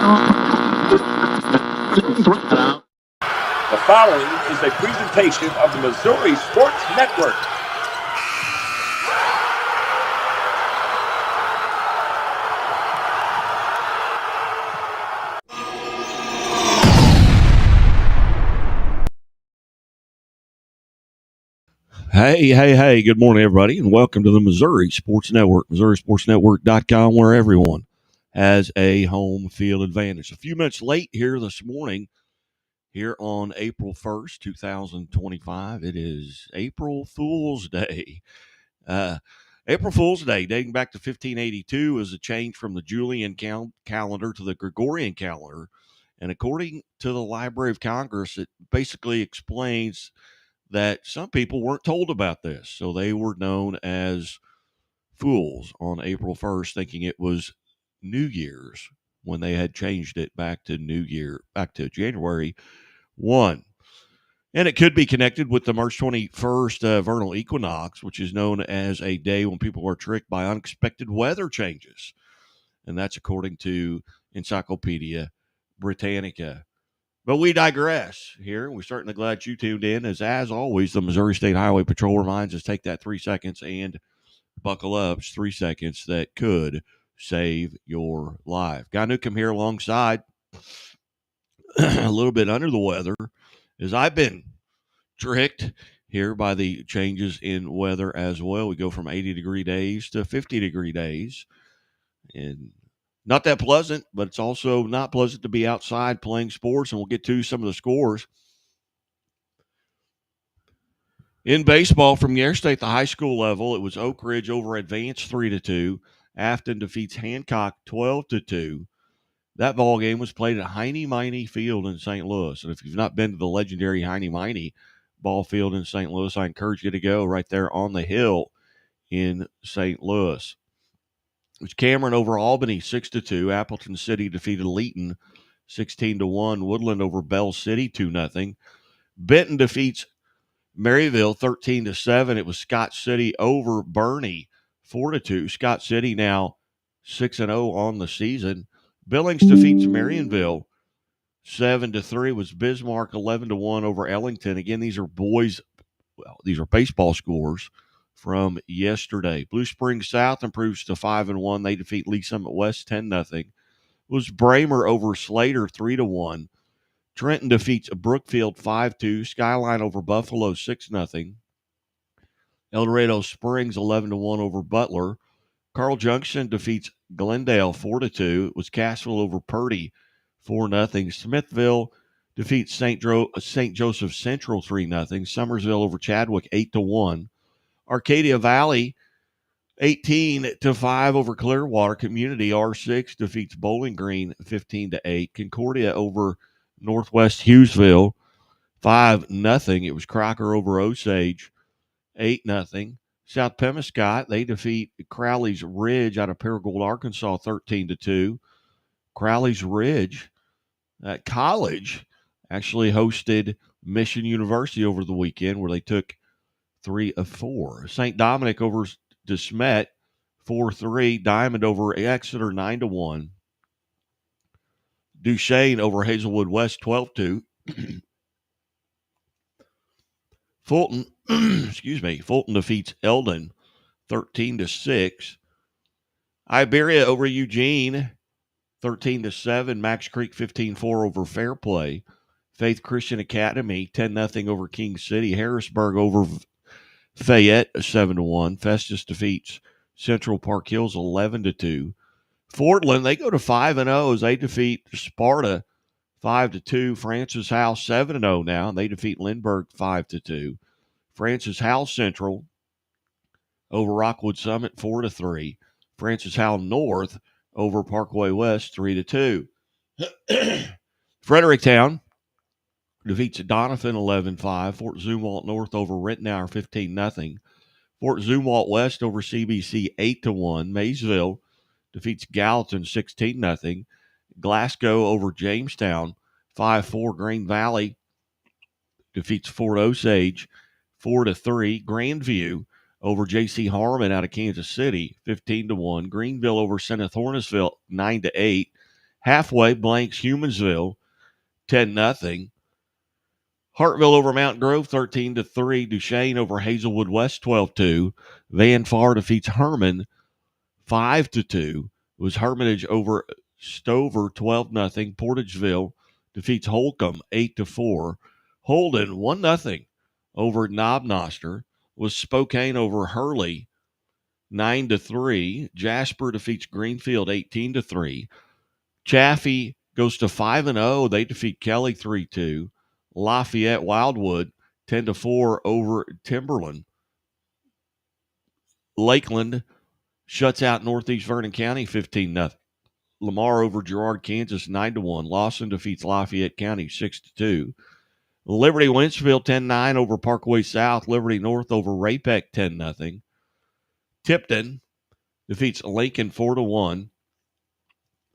The following is a presentation of the Missouri Sports Network. Hey, good morning, everybody, and welcome to the Missouri Sports Network, MissouriSportsNetwork.com, where everyone has a home field advantage. A few minutes late here this morning, here on April 1st, 2025. It is April Fool's Day. April Fool's Day, dating back to 1582, is a change from the Julian calendar to the Gregorian calendar. And according to the Library of Congress, it basically explains that some people weren't told about this. So they were known as fools on April 1st, thinking it was New Year's when they had changed it back to January 1. And it could be connected with the March 21st vernal equinox, which is known as a day when people are tricked by unexpected weather changes. And that's according to Encyclopedia Britannica. But we digress here. We're certainly glad you tuned in. As always, the Missouri State Highway Patrol reminds us, take that 3 seconds and buckle up. It's 3 seconds that could save your life. Guy Newcomb here alongside, a little bit under the weather, as I've been tricked here by the changes in weather as well. We go from 80-degree days to 50-degree days. And not that pleasant, but it's also not pleasant to be outside playing sports, and we'll get to some of the scores. In baseball, from yesterday at the high school level, it was Oak Ridge over Advance 3-2. Afton defeats Hancock 12-2. That ball game was played at Heine Miney Field in St. Louis. And if you've not been to the legendary Heine Miney ball field in St. Louis, I encourage you to go right there on the hill in St. Louis. It was Cameron over Albany 6-2. Appleton City defeated Leeton 16-1. Woodland over Bell City 2-0. Benton defeats Maryville 13-7. It was Scott City over Bernie 4-2. Scott City now 6-0 on the season. Billings defeats Marionville 7-3. It was Bismarck 11-1 over Ellington. Again, these are baseball scores from yesterday. Blue Springs South improves to 5-1. They defeat Lee Summit West 10-0. It was Bramer over Slater 3-1. Trenton defeats Brookfield 5-2. Skyline over Buffalo 6-0. El Dorado Springs 11-1 over Butler. Carl Junction defeats Glendale 4-2. It was Cassville over Purdy 4-0. Smithville defeats St. Joseph Central 3-0. Summersville over Chadwick 8-1. Arcadia Valley 18-5 over Clearwater. Community R6 defeats Bowling Green 15-8. Concordia over Northwest Hughesville 5-0. It was Crocker over Osage 8-0. South Pemiscot, they defeat Crowley's Ridge out of Paragould, Arkansas 13-2. Crowley's Ridge College actually hosted Mission University over the weekend, where they took 3 of 4. St. Dominic over DeSmet 4-3. Diamond over Exeter 9-1. Duchesne over Hazelwood West 12-2. Fulton, Fulton defeats Eldon 13-6. Iberia over Eugene 13-7. Max Creek 15-4 over Fairplay. Faith Christian Academy 10-0 over King City. Harrisburg over Fayette 7-1. Festus defeats Central Park Hills 11-2. Fortland, they go to 5-0 as they defeat Sparta 5-2. Francis Howell 7-0 now, and they defeat Lindbergh 5-2. Francis Howell Central over Rockwood Summit 4-3. Francis Howell North over Parkway West 3-2. Fredericktown defeats Doniphan 11-5. Fort Zumwalt North over Rittenhour 15-0. Fort Zumwalt West over CBC 8-1. Maysville defeats Gallatin 16-0. Glasgow over Jamestown 5-4. Green Valley defeats Fort Osage 4-3. Grandview over J.C. Harmon out of Kansas City 15-1. Greenville over Senate Hornisville 9-8. Halfway blanks Humansville 10-0. Hartville over Mount Grove 13-3. Duchesne over Hazelwood West 12-2. Van Far defeats Herman 5-2. It was Hermitage over Stover 12-0. Portageville defeats Holcomb 8-4. Holden 1-0 over Knobnoster. Was Spokane over Hurley 9-3. Jasper defeats Greenfield 18-3. Chaffee goes to 5-0. They defeat Kelly 3-2. Lafayette Wildwood 10-4 over Timberland. Lakeland shuts out Northeast Vernon County 15-0. Lamar over Girard, Kansas 9-1. Lawson defeats Lafayette County 6-2. Liberty Wentzville 10-9 over Parkway South. Liberty North over Raypeck 10-0. Tipton defeats Lincoln 4-1.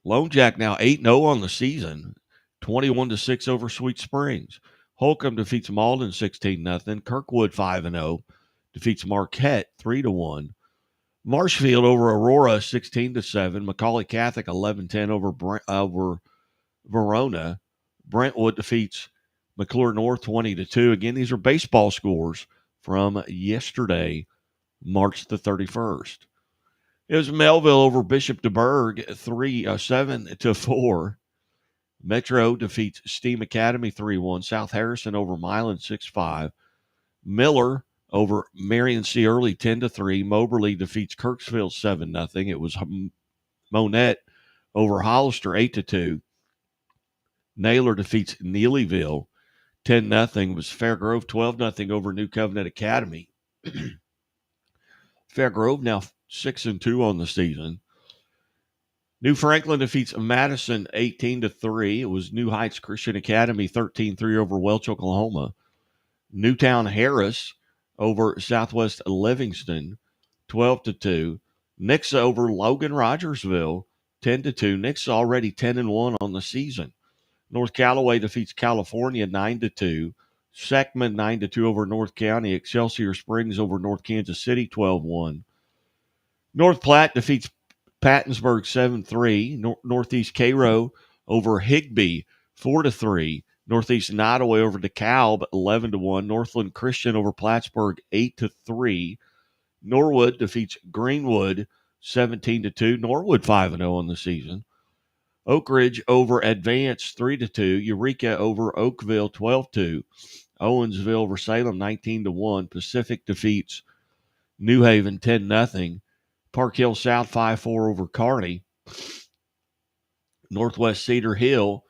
Lone Jack now 8-0 on the season, 21-6 over Sweet Springs. Holcomb defeats Malden 16-0. Kirkwood 5-0 defeats Marquette 3-1. Marshfield over Aurora 16-7. Macaulay Catholic 11-10 over Verona. Brentwood defeats McClure North 20-2. Again, these are baseball scores from yesterday, March the 31st. It was Melville over Bishop DeBerg 7-4. Metro defeats Steam Academy 3-1. South Harrison over Milan 6-5. Miller over Marion C. Early 10-3. Moberly defeats Kirksville 7-0. It was Monette over Hollister 8-2. Naylor defeats Neelyville 10-0. It was Fairgrove 12-0 over New Covenant Academy. Fairgrove now 6-2 on the season. New Franklin defeats Madison 18-3. It was New Heights Christian Academy 13-3 over Welch, Oklahoma. Newtown Harris over Southwest Livingston 12-2. Nixa over Logan Rogersville 10-2. Nixa already 10-1 on the season. North Callaway defeats California 9-2. Seckman 9-2 over North County. Excelsior Springs over North Kansas City 12-1. North Platte defeats Pattonsburg 7-3. Northeast Cairo over Higbee 4-3. Northeast Nottoway over DeKalb 11-1. Northland Christian over Plattsburgh 8-3. Norwood defeats Greenwood 17-2. Norwood 5-0 on the season. Oak Ridge over Advance 3-2. Eureka over Oakville 12-2. Owensville over Salem 19-1. Pacific defeats New Haven 10-0. Park Hill South 5-4 over Kearney. Northwest Cedar Hill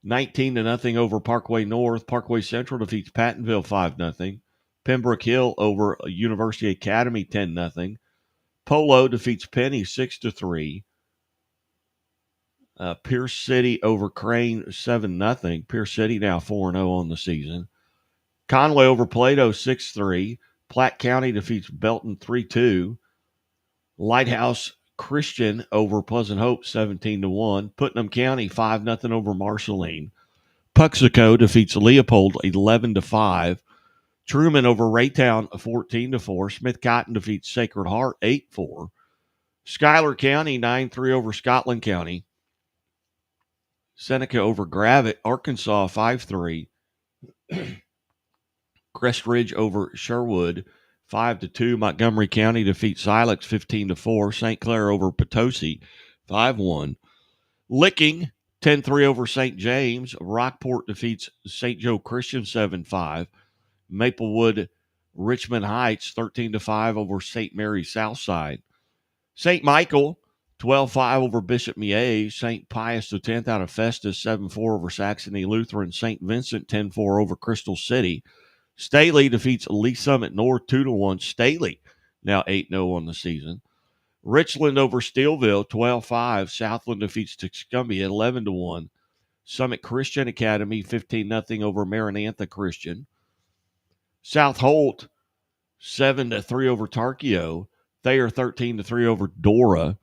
19-0 over Parkway North. Parkway Central defeats Pattonville 5-0. Pembroke Hill over University Academy 10-0. Polo defeats Penny 6-3. Pierce City over Crane 7-0. Pierce City now 4-0 on the season. Conway over Plato 6-3. Platte County defeats Belton 3-2. Lighthouse Christian over Pleasant Hope 17-1. Putnam County 5-0 over Marceline. Puxico defeats Leopold 11-5. Truman over Raytown 14-4. Smith Cotton defeats Sacred Heart 8-4. Schuyler County 9-3 over Scotland County. Seneca over Gravette, Arkansas 5-3. Crest Ridge over Sherwood 5-2. Montgomery County defeats Silex 15-4. St. Clair over Potosi 5-1. Licking 10-3 over St. James. Rockport defeats St. Joe Christian 7-5. Maplewood Richmond Heights 13-5 over St. Mary's Southside. St. Michael 12-5 over Bishop Miege. St. Pius X out of Festus 7-4 over Saxony Lutheran. St. Vincent 10-4 over Crystal City. Staley defeats Lee Summit North 2-1. Staley now 8-0 on the season. Richland over Steelville 12-5. Southland defeats Tuscumbia 11-1. Summit Christian Academy 15-0 over Maranatha Christian. South Holt 7-3 over Tarkio. Thayer 13-3 over Dora.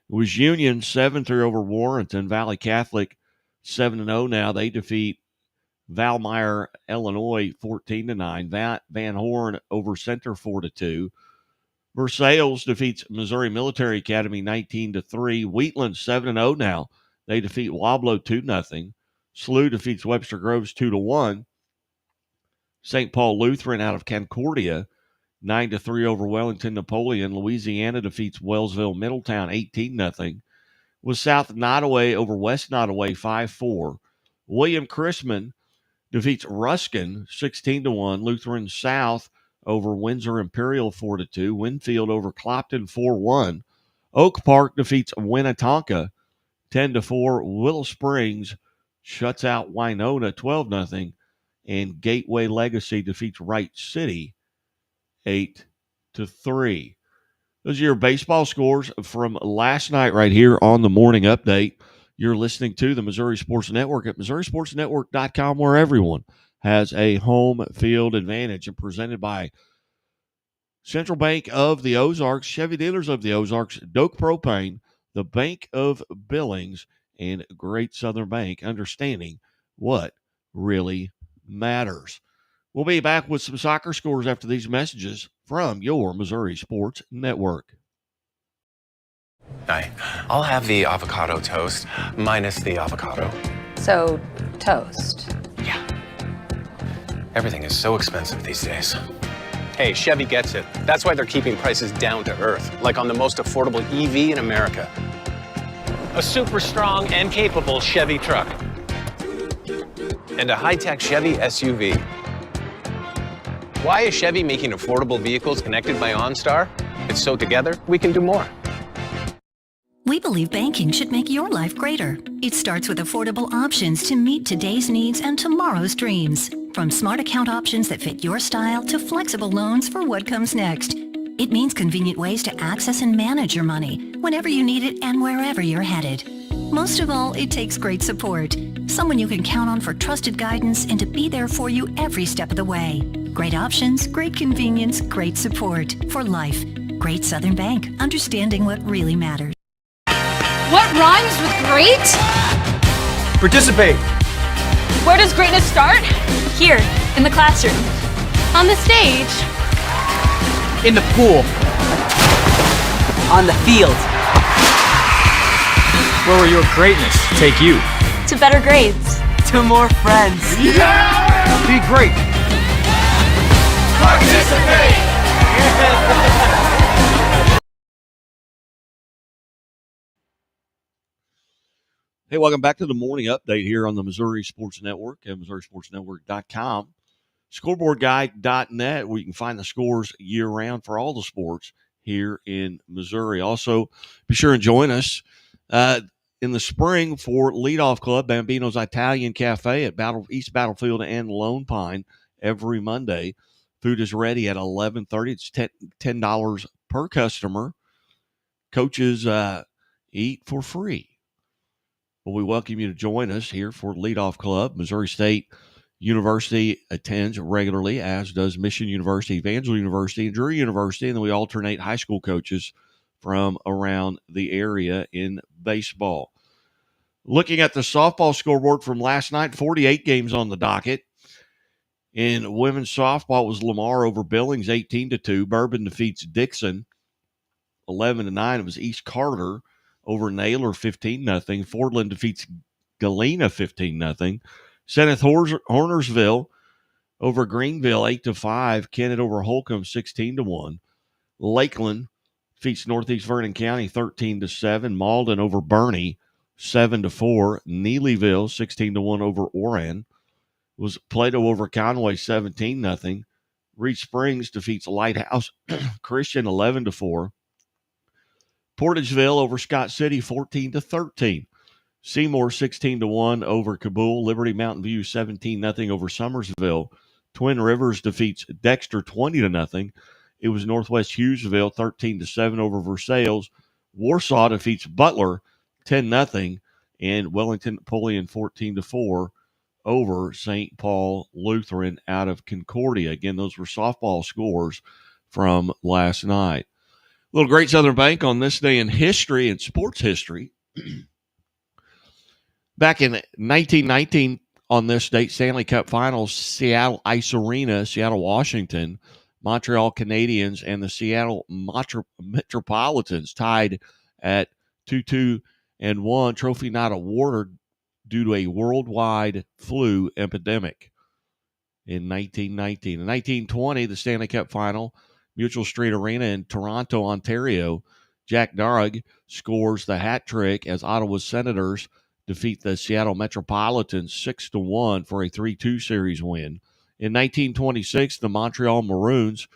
It was Union 7-3 over Warrenton. Valley Catholic 7-0 now. They defeat Valmeyer, Illinois 14-9. Van Horn over Center 4-2. Versailles defeats Missouri Military Academy 19-3. Wheatland 7-0 now. They defeat Wablo 2-0. SLU defeats Webster Groves 2-1. St. Paul Lutheran out of Concordia 9-3 over Wellington Napoleon. Louisiana defeats Wellsville Middletown 18-0. Was South Nottoway over West Nottoway 5-4. William Chrisman defeats Ruskin 16-1. Lutheran South over Windsor Imperial 4-2. Winfield over Clopton 4-1. Oak Park defeats Winnetonka 10-4. Willow Springs shuts out Winona 12-0. And Gateway Legacy defeats Wright City 8-3. Those are your baseball scores from last night right here on the Morning Update. You're listening to the Missouri Sports Network at MissouriSportsNetwork.com, where everyone has a home field advantage, and presented by Central Bank of the Ozarks, Chevy Dealers of the Ozarks, Doak Propane, the Bank of Billings, and Great Southern Bank, understanding what really matters. We'll be back with some soccer scores after these messages from your Missouri Sports Network. Hi, I'll have the avocado toast minus the avocado. So, toast. Yeah. Everything is so expensive these days. Hey, Chevy gets it. That's why they're keeping prices down to earth, like on the most affordable EV in America. A super strong and capable Chevy truck. And a high-tech Chevy SUV. Why is Chevy making affordable vehicles connected by OnStar? It's so together we can do more. We believe banking should make your life greater. It starts with affordable options to meet today's needs and tomorrow's dreams. From smart account options that fit your style to flexible loans for what comes next. It means convenient ways to access and manage your money whenever you need it and wherever you're headed. Most of all, it takes great support. Someone you can count on for trusted guidance and to be there for you every step of the way. Great options, great convenience, great support for life. Great Southern Bank, understanding what really matters. What rhymes with great? Participate! Where does greatness start? Here, in the classroom. On the stage. In the pool. On the field. Where will your greatness take you? To better grades. To more friends. Yeah! Be great! Participate! Hey, welcome back to the Morning Update here on the Missouri Sports Network at MissouriSportsNetwork.com. ScoreboardGuide.net, where you can find the scores year-round for all the sports here in Missouri. Also, be sure and join us in the spring for Leadoff Club, Bambino's Italian Cafe at East Battlefield and Lone Pine every Monday. Food is ready at 11:30. It's $10 per customer. Coaches eat for free. Well, we welcome you to join us here for Leadoff Club. Missouri State University attends regularly, as does Mission University, Evangel University, and Drury University, and then we alternate high school coaches from around the area in baseball. Looking at the softball scoreboard from last night, 48 games on the docket. In women's softball, it was Lamar over Billings, 18-2. Bourbon defeats Dixon, 11-9. It was East Carter over Naylor, 15-0. Fordland defeats Galena, 15-0. Seneth Hornersville over Greenville, 8-5. Kennett over Holcomb, 16-1. Lakeland defeats Northeast Vernon County, 13-7. Malden over Bernie, 7-4. Neelyville, 16-1 over Oran. It was Plato over Conway, 17-0. Reed Springs defeats Lighthouse Christian, 11-4. Portageville over Scott City, 14-13. Seymour, 16-1 over Kabul. Liberty Mountain View, 17-0 over Summersville. Twin Rivers defeats Dexter, 20-0. It was Northwest Hughesville, 13-7 over Versailles. Warsaw defeats Butler, 10-0. And Wellington Napoleon, 14-4 over St. Paul Lutheran out of Concordia. Again, those were softball scores from last night. A little Great Southern Bank on this day in history and sports history. Back in 1919, on this date, Stanley Cup Finals, Seattle Ice Arena, Seattle, Washington, Montreal Canadiens, and the Seattle Metropolitans tied at 2-2 and one trophy not awarded due to a worldwide flu epidemic in 1919. In 1920, the Stanley Cup Final, Mutual Street Arena in Toronto, Ontario, Jack Darragh scores the hat trick as Ottawa Senators defeat the Seattle Metropolitans 6-1 for a 3-2 series win. In 1926, the Montreal Maroons,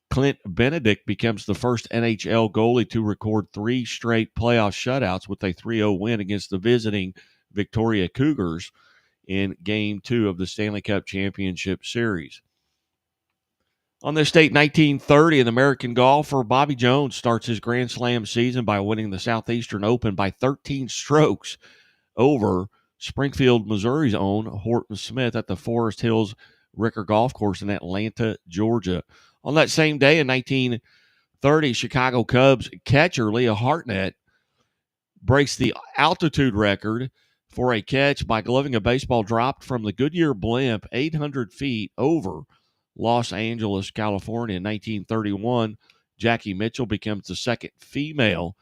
Clint Benedict becomes the first NHL goalie to record 3 straight playoff shutouts with a 3-0 win against the visiting Victoria Cougars in Game 2 of the Stanley Cup Championship Series. On this date, 1930, an American golfer, Bobby Jones, starts his Grand Slam season by winning the Southeastern Open by 13 strokes over Springfield, Missouri's own Horton Smith at the Forest Hills Ricker Golf Course in Atlanta, Georgia. On that same day in 1930, Chicago Cubs catcher Leah Hartnett breaks the altitude record for a catch by gloving a baseball dropped from the Goodyear blimp 800 feet over Los Angeles, California. In 1931, Jackie Mitchell becomes the second female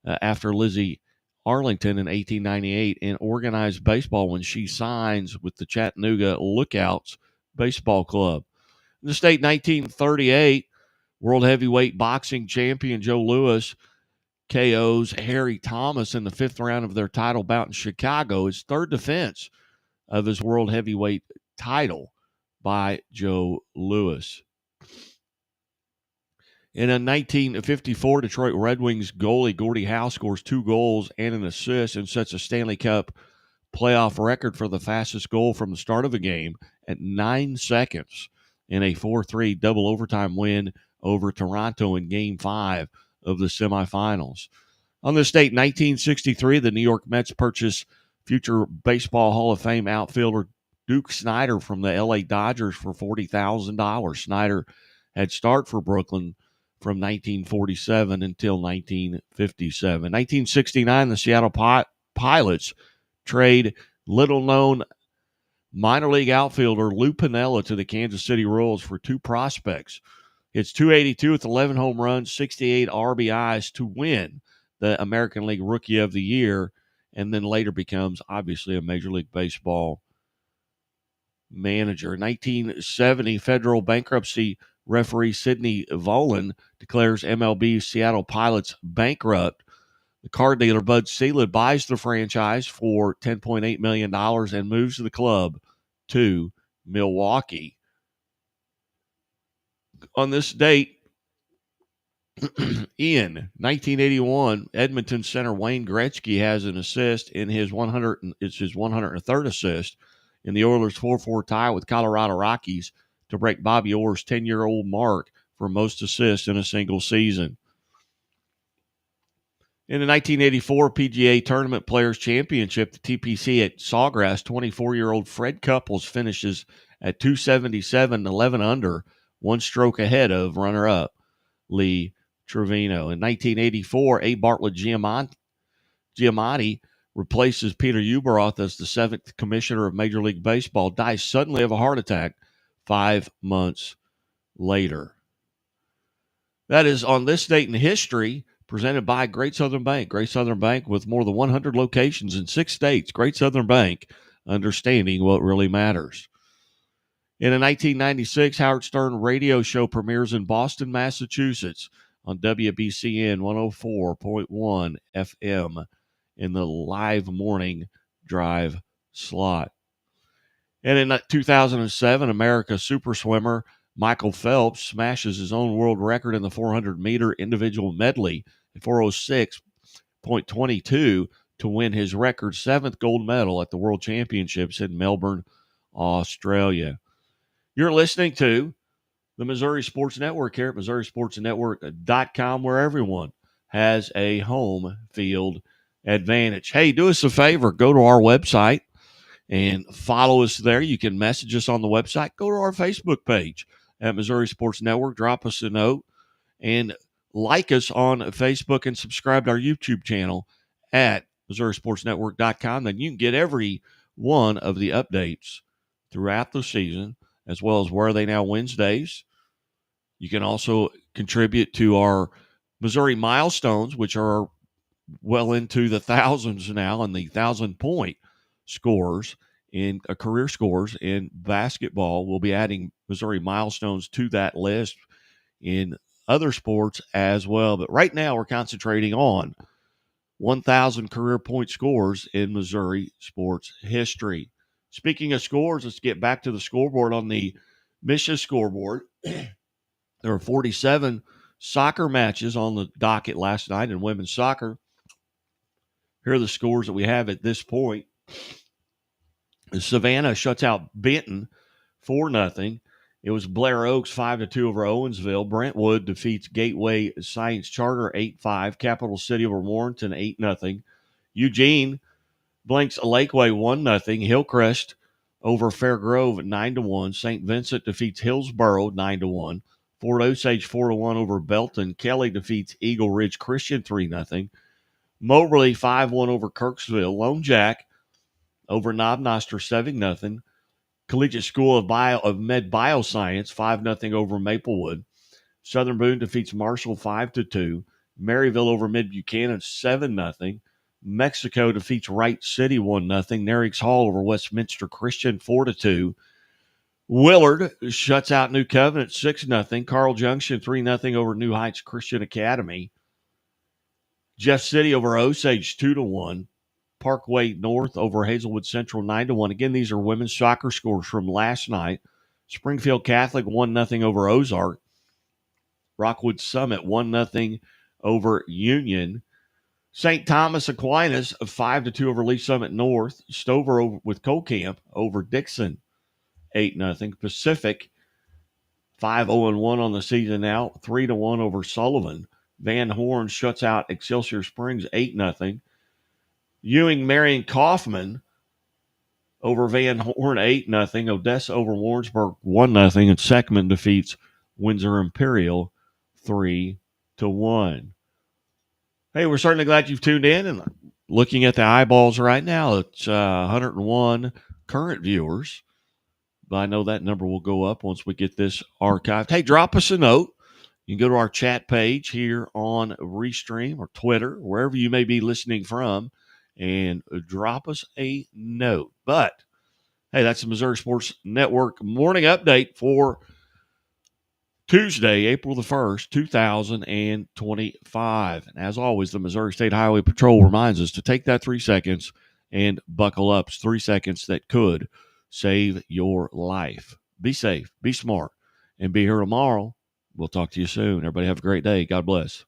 after Lizzie Arlington in 1898 in organized baseball when she signs with the Chattanooga Lookouts Baseball Club. In the state 1938, World Heavyweight Boxing Champion Joe Louis KOs Harry Thomas in the 5th round of their title bout in Chicago, his third defense of his World Heavyweight title by Joe Louis. In a 1954, Detroit Red Wings goalie Gordie Howe scores 2 goals and an assist and sets a Stanley Cup playoff record for the fastest goal from the start of a game at 9 seconds in a 4-3 double overtime win over Toronto in Game 5 of the semifinals. On this date, 1963, the New York Mets purchased future Baseball Hall of Fame outfielder Duke Snider from the LA Dodgers for $40,000. Snider had started for Brooklyn from 1947 until 1957. 1969, the Seattle Pilots trade little-known minor league outfielder Lou Piniella to the Kansas City Royals for 2 prospects. It's .282 with 11 home runs, 68 RBIs to win the American League Rookie of the Year, and then later becomes, obviously, a Major League Baseball manager. In 1970, federal bankruptcy referee Sidney Volan declares MLB Seattle Pilots bankrupt. The car dealer Bud Selig buys the franchise for $10.8 million and moves the club to Milwaukee. On this date, in 1981, Edmonton center Wayne Gretzky has an assist in his 103rd assist in the Oilers' 4-4 tie with Colorado Rockies to break Bobby Orr's 10-year-old mark for most assists in a single season. In the 1984 PGA Tournament Players Championship, the TPC at Sawgrass, 24-year-old Fred Couples finishes at 277, 11 under, 1 stroke ahead of runner-up Lee Trevino. In 1984, A. Bartlett Giamatti replaces Peter Ueberroth as the 7th commissioner of Major League Baseball, dies suddenly of a heart attack 5 months later. That is on this date in history, presented by Great Southern Bank. Great Southern Bank with more than 100 locations in 6 states. Great Southern Bank, understanding what really matters. In a 1996, Howard Stern radio show premieres in Boston, Massachusetts on WBCN 104.1 FM in the live morning drive slot. And in 2007, America's super swimmer Michael Phelps smashes his own world record in the 400-meter individual medley at 406.22 to win his record 7th gold medal at the World Championships in Melbourne, Australia. You're listening to the Missouri Sports Network here at MissouriSportsNetwork.com, where everyone has a home field advantage. Hey, do us a favor. Go to our website and follow us there. You can message us on the website. Go to our Facebook page at Missouri Sports Network. Drop us a note and like us on Facebook and subscribe to our YouTube channel at MissouriSportsNetwork.com. Then you can get every one of the updates throughout the season, as well as Where Are They Now Wednesdays. You can also contribute to our Missouri Milestones, which are our well into the thousands now, and the 1,000-point scores in career scores in basketball. We'll be adding Missouri milestones to that list in other sports as well. But right now we're concentrating on 1,000 career point scores in Missouri sports history. Speaking of scores, let's get back to the scoreboard on the Misha scoreboard. There were 47 soccer matches on the docket last night in women's soccer. Here are the scores that we have at this point. Savannah shuts out Benton 4-0. It was Blair Oaks 5-2 over Owensville. Brentwood defeats Gateway Science Charter 8-5. Capital City over Warrenton 8-0. Eugene blanks Lakeway 1-0. Hillcrest over Fair Grove 9-1. St. Vincent defeats Hillsboro 9-1. Fort Osage 4-1 over Belton. Kelly defeats Eagle Ridge Christian 3-0. Moberly 5-1 over Kirksville. Lone Jack over Knob Noster 7-0. Collegiate School of Med Bioscience 5-0 over Maplewood. Southern Boone defeats Marshall 5-2. Maryville over Mid Buchanan 7-0. Mexico defeats Wright City 1-0. Nerix Hall over Westminster Christian 4-2. Willard shuts out New Covenant 6-0. Carl Junction 3-0 over New Heights Christian Academy. Jeff City over Osage 2-1. Parkway North over Hazelwood Central 9-1. Again, these are women's soccer scores from last night. Springfield Catholic 1-0 over Ozark. Rockwood Summit 1-0 over Union. St. Thomas Aquinas 5-2 over Lee Summit North. Stover with Colcamp over Dixon 8-0. Pacific 5-0-1 on the season now, 3-1 over Sullivan. Van Horn shuts out Excelsior Springs 8-0. Ewing Marion Kaufman over Van Horn 8-0. Odessa over Warrensburg 1-0. And Seckman defeats Windsor Imperial 3-1. Hey, we're certainly glad you've tuned in and looking at the eyeballs right now. It's 101 current viewers. But I know that number will go up once we get this archived. Hey, drop us a note. You can go to our chat page here on Restream or Twitter, wherever you may be listening from, and drop us a note. But, hey, that's the Missouri Sports Network morning update for Tuesday, April the 1st, 2025. And as always, the Missouri State Highway Patrol reminds us to take that 3 seconds and buckle up. It's 3 seconds that could save your life. Be safe, be smart, and be here tomorrow. We'll talk to you soon. Everybody have a great day. God bless.